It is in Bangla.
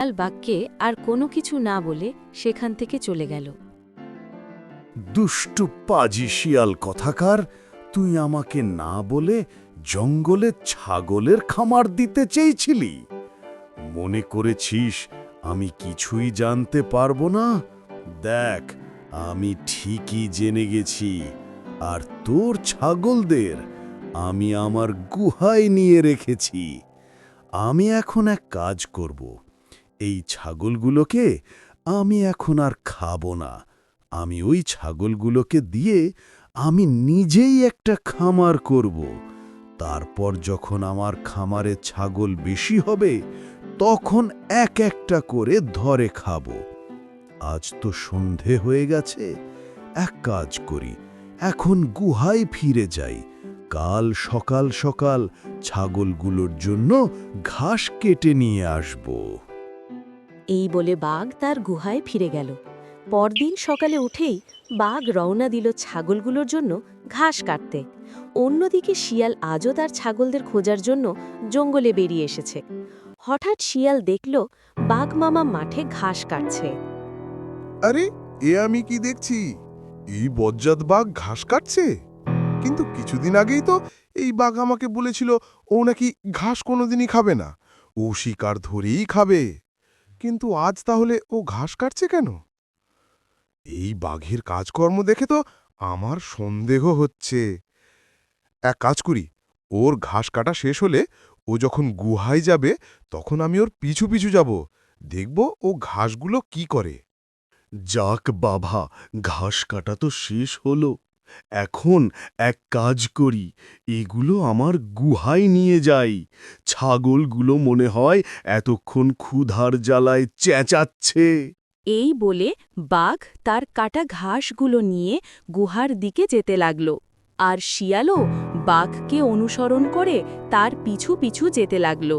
শিয়াল বাঘকে আর কোনো কিছু না বলে সেখান থেকে চলে গেল। দুষ্টু পাজি শিয়াল কথাকার, তুই আমাকে না বলে জঙ্গলে ছাগলের খামার দিতে চেয়েছিলি? মনে করেছিস আমি কিছুই জানতে পারবো না? দেখ, আমি ঠিকই জেনে গেছি। আর তোর ছাগলদের আমি আমার গুহায় নিয়ে রেখেছি। আমি এখন এক কাজ করব। এই ছাগলগুলোকে আমি এখন আর খাবো না। আমি ওই ছাগলগুলোকে দিয়ে আমি নিজেই একটা খামার করব। তারপর যখন আমার খামারে ছাগল বেশি হবে, তখন এক একটা করে ধরে খাবো। আজ তো সন্ধে হয়ে গেছে, এক কাজ করি, এখন গুহায় ফিরে যাই। কাল সকাল সকাল ছাগলগুলোর জন্য ঘাস কেটে নিয়ে আসবো। এই বলে বাঘ তার গুহায় ফিরে গেল। পরদিন সকালে উঠেই বাঘ রওনা দিল ছাগলগুলোর জন্য ঘাস কাটতে। অন্যদিকে শিয়াল আজও তার ছাগলদের খোঁজার জন্য জঙ্গলে বেরিয়ে এসেছে। হঠাৎ শিয়াল দেখল বাঘ মামা মাঠে ঘাস কাটছে। আরে, এ আমি কি দেখছি? এই বজ্জাত বাঘ ঘাস কাটছে। কিন্তু কিছুদিন আগেই তো এই বাঘ আমাকে বলেছিল ও নাকি ঘাস কোনোদিনই খাবে না, ও শিকার ধরেই খাবে। কিন্তু আজ তাহলে ও ঘাস কাটছে কেন? এই বাঘের কাজকর্ম দেখে তো আমার সন্দেহ হচ্ছে। এক কাজ করি, ওর ঘাস কাটা শেষ হলে ও যখন গুহায় যাবে তখন আমি ওর পিছু পিছু যাব, দেখব ও ঘাসগুলো কি করে। যাক বাবা, ঘাস কাটা তো শেষ হলো। এখন এক কাজ করি, এগুলো আমার গুহায় নিয়ে যাই। ছাগলগুলো মনে হয় এতক্ষণ ক্ষুধার জ্বালায় চেঁচাচ্ছে। এই বলে বাঘ তার কাটা ঘাসগুলো নিয়ে গুহার দিকে যেতে লাগল। আর শিয়ালও বাঘকে অনুসরণ করে তার পিছু পিছু যেতে লাগল।